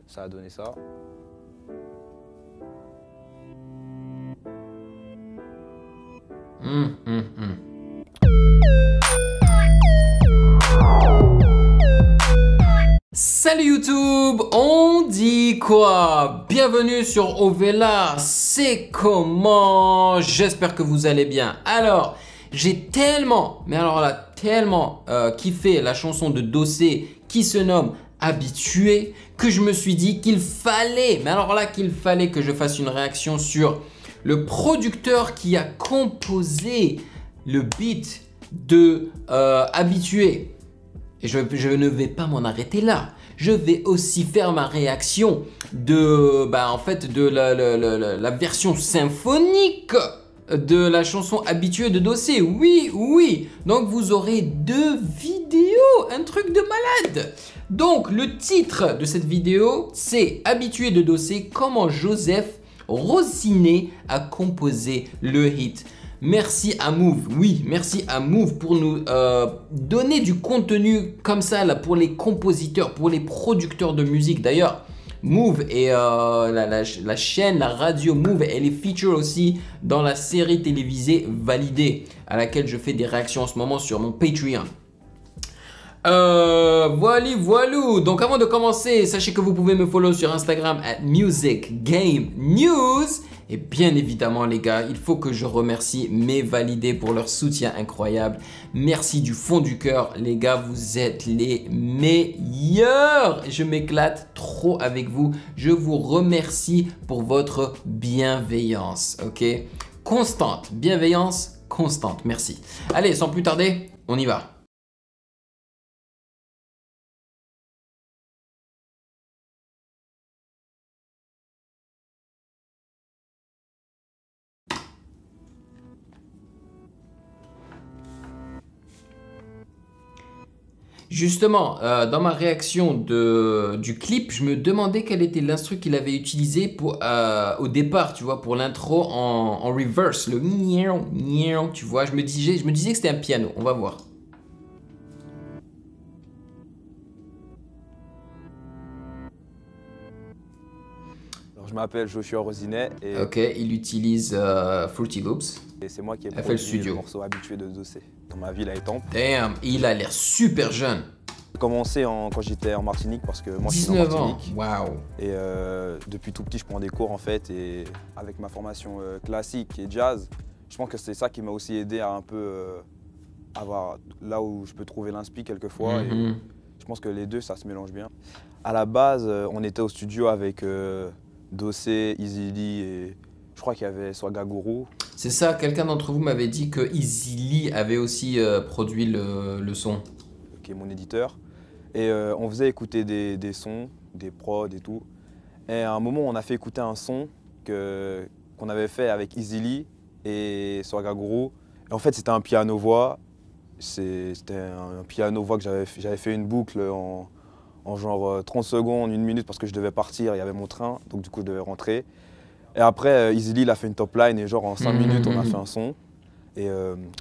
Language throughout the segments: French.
ça a donné ça. Salut YouTube, on dit quoi? Bienvenue sur Ovela, c'est comment? J'espère que vous allez bien. Alors, j'ai tellement, mais alors là, tellement kiffé la chanson de Dossé qui se nomme Habitué que je me suis dit qu'il fallait, mais alors là, qu'il fallait que je fasse une réaction sur le producteur qui a composé le beat de Habitué. Et je ne vais pas m'en arrêter là. Je vais aussi faire ma réaction de, en fait, de la version symphonique de la chanson Habitué de Dossé. Oui, oui. Donc vous aurez 2 vidéos, un truc de malade. Donc le titre de cette vidéo, c'est Habitué de Dossé, comment Joseph Rosiné a composé le hit. Merci à Move, oui, merci à Move pour nous donner du contenu comme ça là, pour les compositeurs, pour les producteurs de musique. D'ailleurs, Move et la chaîne, la radio Move, elle est feature aussi dans la série télévisée Validé, à laquelle je fais des réactions en ce moment sur mon Patreon. Voilou. Donc avant de commencer, sachez que vous pouvez me follow sur Instagram @musicgamenews. Et bien évidemment les gars, il faut que je remercie mes validés pour leur soutien incroyable. Merci du fond du cœur les gars, vous êtes les meilleurs. Je m'éclate trop avec vous. Je vous remercie pour votre bienveillance, ok? Constante, bienveillance constante, merci. Allez, sans plus tarder, on y va. Justement, dans ma réaction du clip, je me demandais quel était l'instru qu'il avait utilisé pour, au départ, tu vois, pour l'intro en reverse, le miaou, tu vois. Je me disais que c'était un piano, on va voir. Alors, je m'appelle Joshua Rosiné et, Ok, il utilise Fruity Loops. et c'est moi qui ai FL produit Studio. le morceau Habitué de Dossé dans ma ville à Étampes. Damn, il a l'air super jeune. J'ai commencé quand j'étais en Martinique parce que moi je suis en 19 ans, Martinique. waouh. Et depuis tout petit je prends des cours en fait et avec ma formation classique et jazz, je pense que c'est ça qui m'a aussi aidé à un peu avoir là où je peux trouver l'inspi quelquefois. Et je pense que les deux ça se mélange bien. À la base on était au studio avec Dossé, Easy Lee et je crois qu'il y avait Swagaguru. C'est ça, quelqu'un d'entre vous m'avait dit que Easy Lee avait aussi produit le son. Qui est mon éditeur. Et on faisait écouter des sons, des prods et tout. Et à un moment, on a fait écouter un son qu'on avait fait avec Easy Lee et Swagaguru. Et en fait, c'était un piano-voix. C'était un piano-voix que j'avais fait une boucle en genre 30 secondes, 1 minute parce que je devais partir, il y avait mon train, donc du coup je devais rentrer. Et après, Easy Lee, il a fait une top line et genre en 5 minutes, on a fait un son. Et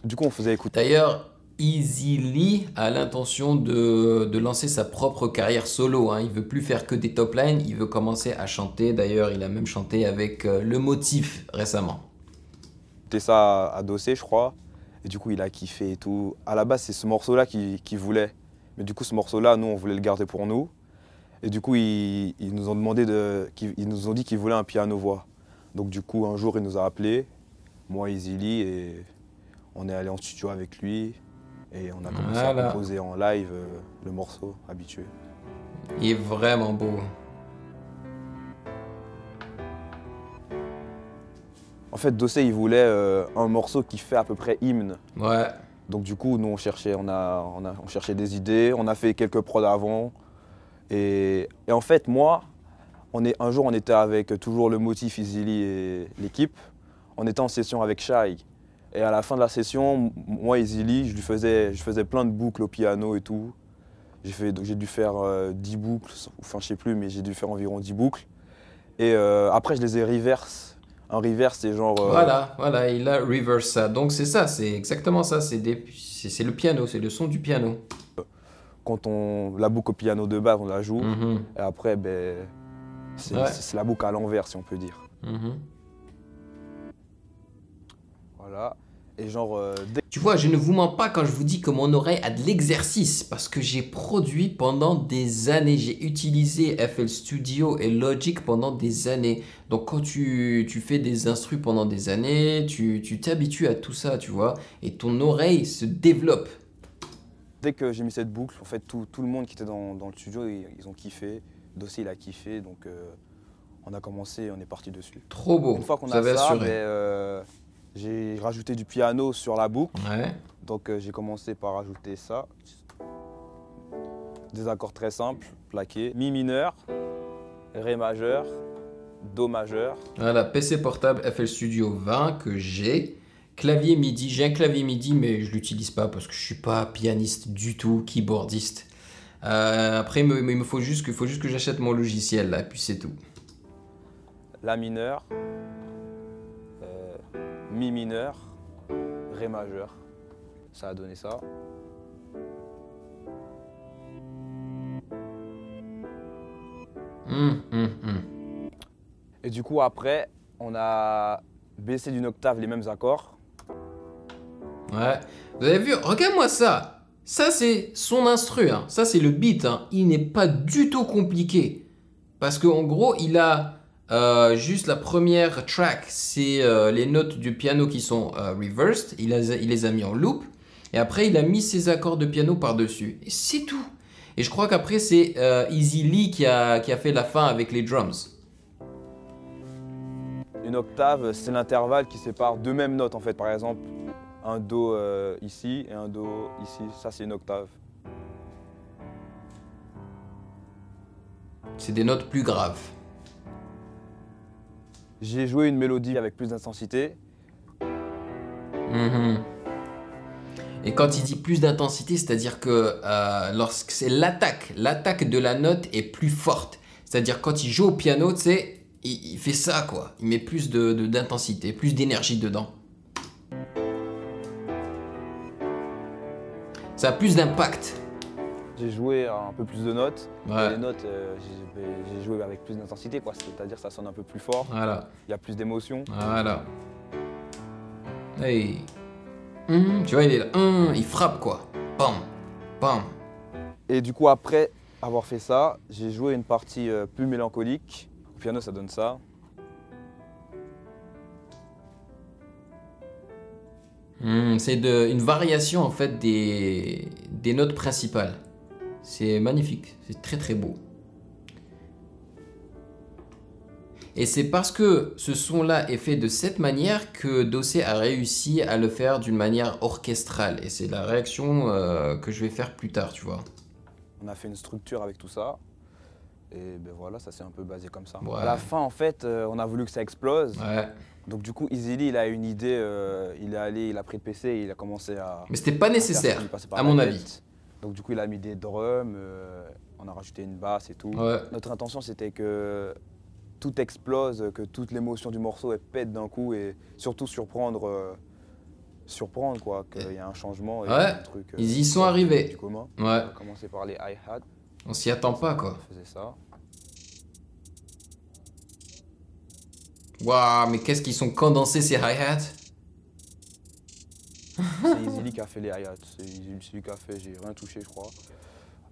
du coup, on faisait écouter. D'ailleurs, Easy Lee a l'intention de lancer sa propre carrière solo. Hein. Il veut plus faire que des top lines, il veut commencer à chanter. D'ailleurs, il a même chanté avec Le Motif récemment. C'était ça à Dossé, je crois. Et du coup, il a kiffé et tout. À la base, c'est ce morceau-là qu'il voulait. Mais du coup, ce morceau-là, nous, on voulait le garder pour nous. Et du coup, ils nous ont demandé ils nous ont dit qu'ils voulaient un piano-voix. Donc du coup, un jour, il nous a appelés, moi, Easy Lee, et on est allé en studio avec lui. Et on a commencé à composer en live le morceau Habitué. Il est vraiment beau. En fait, Dossé, il voulait un morceau qui fait à peu près hymne. Ouais. Donc du coup, nous, on cherchait des idées, on a fait quelques prods avant. Et en fait, moi, un jour, on était avec toujours Le Motif, Easy Lee et l'équipe. On était en session avec Shai. Et à la fin de la session, moi, Easy Lee, je faisais plein de boucles au piano et tout. J'ai dû faire 10 boucles, enfin je sais plus, mais j'ai dû faire environ 10 boucles. Et après, je les ai reverse. Un reverse, c'est genre... Voilà, il a reverse ça. Donc c'est ça, c'est exactement ça. C'est le piano, c'est le son du piano. Quand la boucle au piano de base, on la joue. Et après, ben, Ouais. C'est la boucle à l'envers, si on peut dire. Mhm. Voilà. Et genre, Tu vois, je ne vous mens pas quand je vous dis que mon oreille a de l'exercice parce que j'ai produit pendant des années. J'ai utilisé FL Studio et Logic pendant des années. Donc quand tu fais des instrus pendant des années, tu t'habitues à tout ça, tu vois. Et ton oreille se développe. dès que j'ai mis cette boucle, en fait, tout le monde qui était dans le studio, ils ont kiffé. Dossier, il a kiffé. Donc, on a commencé, on est parti dessus. Trop beau. Une fois qu'on Vous a avez ça, assuré. j'ai rajouté du piano sur la boucle. Ouais. Donc j'ai commencé par rajouter ça. Des accords très simples, plaqués. Mi mineur, Ré majeur, Do majeur. Voilà, PC portable FL Studio 20 que j'ai. Clavier MIDI, j'ai un clavier MIDI mais je l'utilise pas parce que je suis pas pianiste du tout, keyboardiste. Après, il faut juste que j'achète mon logiciel là, et puis c'est tout. La mineur, Mi mineur, Ré majeur. Ça a donné ça. Et du coup après, on a baissé d'une octave les mêmes accords. Ouais. Vous avez vu, regarde-moi ça. Ça c'est son instru, hein. Ça c'est le beat, hein. Il n'est pas du tout compliqué. Parce qu'en gros, il a juste la première track, c'est les notes du piano qui sont reversed. Il les a mis en loop. Et après, il a mis ses accords de piano par-dessus. Et c'est tout. Et je crois qu'après, c'est Easy Lee qui a fait la fin avec les drums. Une octave, c'est l'intervalle qui sépare deux mêmes notes en fait. Par exemple, un Do ici et un Do ici. Ça, c'est une octave. C'est des notes plus graves. J'ai joué une mélodie avec plus d'intensité. Mhm. Et quand il dit plus d'intensité, c'est-à-dire que lorsque c'est l'attaque de la note est plus forte. C'est-à-dire quand il joue au piano, tu sais, il fait ça quoi. Il met plus d'intensité, plus d'énergie dedans. Ça a plus d'impact. J'ai joué un peu plus de notes. Ouais. Et les notes, j'ai joué avec plus d'intensité, quoi. C'est-à-dire ça sonne un peu plus fort. Voilà. Il y a plus d'émotion. Voilà. Hey. Tu vois, il est là. Il frappe quoi. Bam. Bam. Et du coup, après avoir fait ça, j'ai joué une partie plus mélancolique. Au piano, ça donne ça. C'est une variation en fait des notes principales. C'est magnifique, c'est très très beau. Et c'est parce que ce son-là est fait de cette manière que Dossé a réussi à le faire d'une manière orchestrale. Et c'est la réaction que je vais faire plus tard, tu vois. On a fait une structure avec tout ça. Et ben voilà, ça s'est un peu basé comme ça. Ouais. À la fin, en fait, on a voulu que ça explose. Ouais. Donc du coup, Easy Lee, il a une idée. Il est allé, il a pris le PC et il a commencé à... Mais c'était pas nécessaire, à mon avis. Donc du coup, il a mis des drums, on a rajouté une basse et tout. Ouais. Notre intention, c'était que tout explose, que toute l'émotion du morceau elle pète d'un coup et surtout surprendre quoi, qu'il y a un changement et Ouais. un truc. Ils y sont arrivés. Du commun. Ouais. On a commencé par les hi-hats. On s'y attend pas quoi. On faisait ça. Waouh, mais qu'est-ce qu'ils sont condensés ces hi-hats. C'est Easy Lee qui a fait les hi-hats. C'est lui qui a fait, j'ai rien touché, je crois.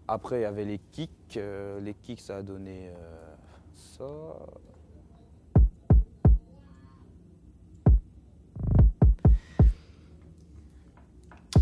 Après, il y avait les kicks. Les kicks, ça a donné ça.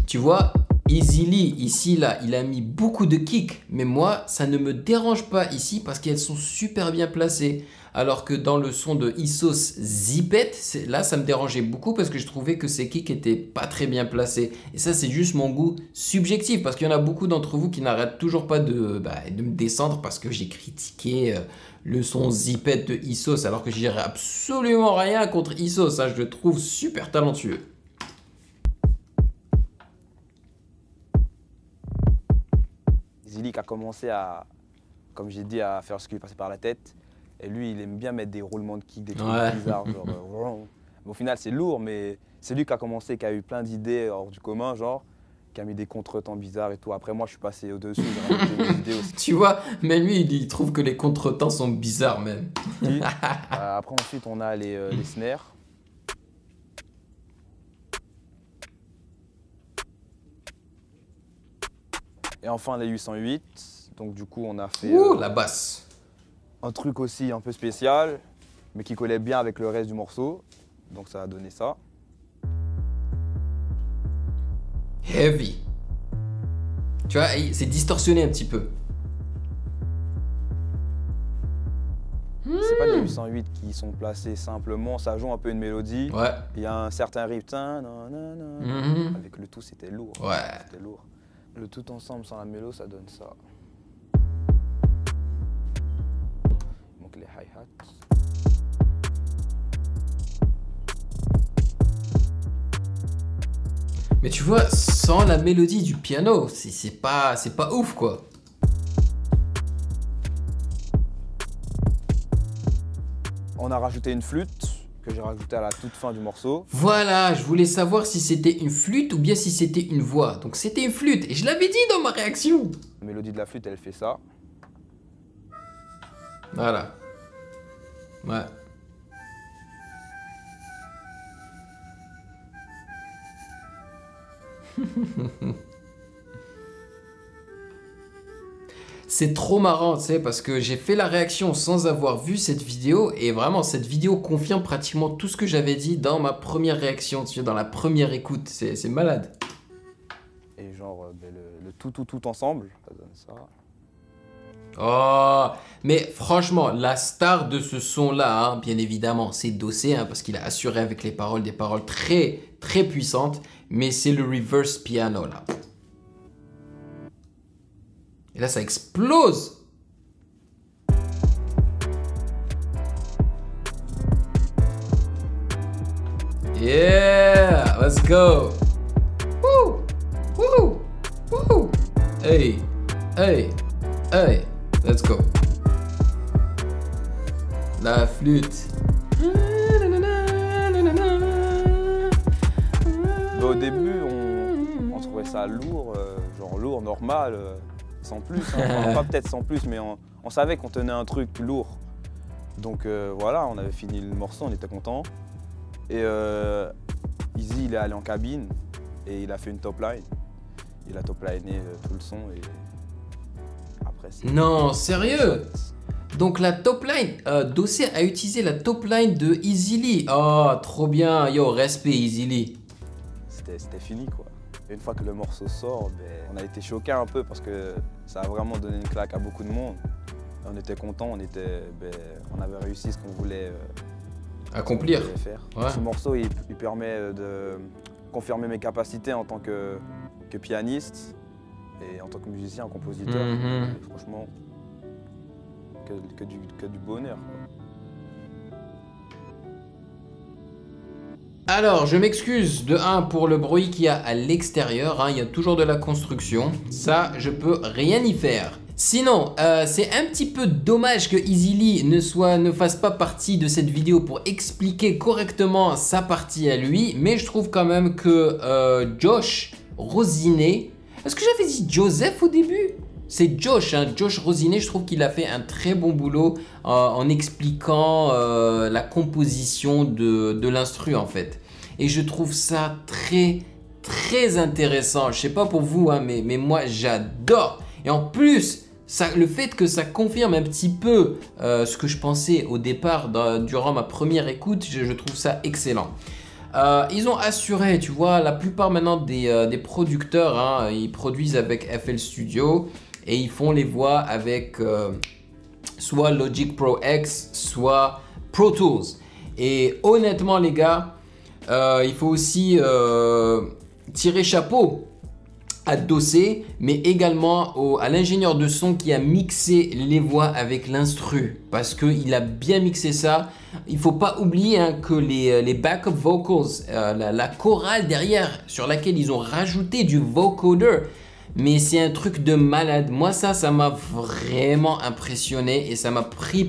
Tu vois, Easily, ici, là, il a mis beaucoup de kicks. Mais moi, ça ne me dérange pas ici parce qu'elles sont super bien placées. Alors que dans le son de Issos Zipet, là, ça me dérangeait beaucoup parce que je trouvais que ces kicks étaient pas très bien placés. Et ça, c'est juste mon goût subjectif parce qu'il y en a beaucoup d'entre vous qui n'arrêtent toujours pas de me descendre parce que j'ai critiqué le son Zipet de Issos alors que je dirais absolument rien contre Issos. Hein, je le trouve super talentueux. Easy Lee qui a commencé à, comme j'ai dit, à faire ce qui lui passait par la tête. Et lui, il aime bien mettre des roulements de kick, des trucs bizarres. Genre, mais au final, c'est lourd, mais c'est lui qui a commencé, qui a eu plein d'idées hors du commun, genre. qui a mis des contretemps bizarres et tout. Après, moi, je suis passé au-dessus, j'ai rajouté mes idées aussi. Tu vois, mais lui, il trouve que les contretemps sont bizarres même. Après, ensuite, on a les snares. Et enfin, les 808. Donc, du coup, on a fait La basse. un truc aussi un peu spécial, mais qui collait bien avec le reste du morceau. Donc, ça a donné ça. Heavy. Tu vois, c'est distorsionné un petit peu. C'est pas des 808 qui sont placés simplement, ça joue un peu une mélodie. Ouais. Il y a un certain rythme. Avec le tout, c'était lourd. Ouais. C'était lourd. Le tout ensemble sans la mélo, ça donne ça. Donc les hi-hats. Mais tu vois, sans la mélodie du piano, c'est pas ouf quoi. On a rajouté une flûte que j'ai rajoutée à la toute fin du morceau. Voilà, je voulais savoir si c'était une flûte ou bien si c'était une voix. Donc c'était une flûte et je l'avais dit dans ma réaction. La mélodie de la flûte, elle fait ça. Voilà. Ouais. C'est trop marrant, tu sais, parce que j'ai fait la réaction sans avoir vu cette vidéo et vraiment, cette vidéo confirme pratiquement tout ce que j'avais dit dans ma première réaction, tu sais, dans la première écoute. C'est malade. Et genre, le tout ensemble, ça donne ça. Oh, mais franchement, la star de ce son-là, hein, bien évidemment, c'est Dossé, hein, parce qu'il a assuré avec les paroles des paroles très, très puissantes, mais c'est le reverse piano, là. Et là, ça explose. Yeah, let's go. Woo, woo, woo. Hey, hey, hey, let's go. La flûte. Au début, on trouvait ça lourd, genre lourd, normal. Sans plus, hein. Enfin, pas peut-être sans plus, mais on savait qu'on tenait un truc lourd. Donc voilà, on avait fini le morceau, on était content. Et Easy, il est allé en cabine et il a fait une top line. Il a top liné tout le son et après c'est... Non, sérieux? Donc la top line, Dossé a utilisé la top line de Eazy-Lee. Oh, trop bien, yo, respect Eazy-Lee. C'était fini quoi. Et une fois que le morceau sort, on a été choqués un peu parce que ça a vraiment donné une claque à beaucoup de monde. On était contents, on avait réussi ce qu'on voulait accomplir. Faire. Ouais. Ce morceau, il permet de confirmer mes capacités en tant que pianiste et en tant que musicien, compositeur. Et franchement, que du bonheur, quoi. Alors, je m'excuse de 1 pour le bruit qu'il y a à l'extérieur, hein, il y a toujours de la construction, ça je peux rien y faire. Sinon, c'est un petit peu dommage que Eazy-Lee ne fasse pas partie de cette vidéo pour expliquer correctement sa partie à lui, mais je trouve quand même que Josh Rosinet, est-ce que j'avais dit Joseph au début? C'est Josh, hein, Josh Rosinet, je trouve qu'il a fait un très bon boulot en expliquant la composition de l'instru en fait. Et je trouve ça très intéressant. Je sais pas pour vous, hein, mais moi j'adore. Et en plus, le fait que ça confirme un petit peu ce que je pensais au départ durant ma première écoute, je trouve ça excellent. Ils ont assuré, tu vois, la plupart maintenant des producteurs, hein, ils produisent avec FL Studio et ils font les voix avec soit Logic Pro X, soit Pro Tools. Et honnêtement les gars, il faut aussi tirer chapeau à Dossé, mais également à l'ingénieur de son qui a mixé les voix avec l'instru, parce qu'il a bien mixé ça. Il faut pas oublier hein, que les backup vocals, la chorale derrière sur laquelle ils ont rajouté du vocoder, mais c'est un truc de malade. Moi ça m'a vraiment impressionné et ça m'a pris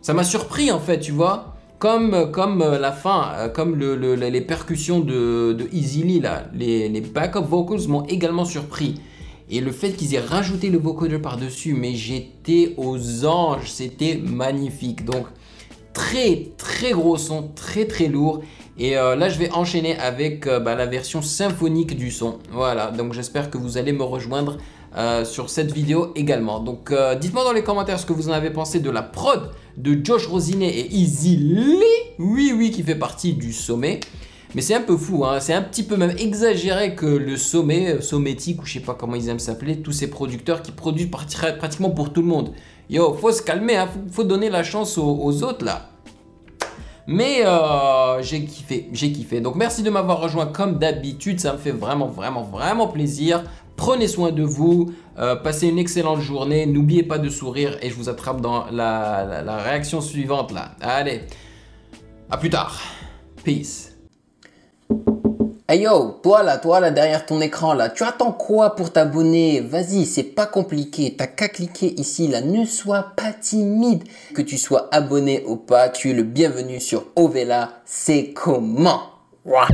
ça m'a surpris en fait, tu vois. comme la fin, comme les percussions de Easy Lee là, les backup vocals m'ont également surpris. Et le fait qu'ils aient rajouté le vocoder par-dessus, mais j'étais aux anges, c'était magnifique. Donc très gros son, très lourd. Et là je vais enchaîner avec la version symphonique du son. Voilà, donc j'espère que vous allez me rejoindre sur cette vidéo également. Donc dites-moi dans les commentaires ce que vous en avez pensé de la prod de Josh Rozinet et Easy Lee. Oui, qui fait partie du sommet. Mais c'est un peu fou, hein. C'est un petit peu même exagéré que le sommet, sommétique ou je sais pas comment ils aiment s'appeler, tous ces producteurs qui produisent pratiquement pour tout le monde. Yo, faut se calmer, hein. Faut donner la chance aux autres là. Mais j'ai kiffé. Donc merci de m'avoir rejoint comme d'habitude, ça me fait vraiment plaisir. Prenez soin de vous, passez une excellente journée, n'oubliez pas de sourire et je vous attrape dans la réaction suivante là. Allez, à plus tard. Peace. Hey yo, toi là derrière ton écran là, tu attends quoi pour t'abonner? Vas-y, c'est pas compliqué, t'as qu'à cliquer ici là, ne sois pas timide. Que tu sois abonné ou pas, tu es le bienvenu sur Ovela, c'est comment? Ouah.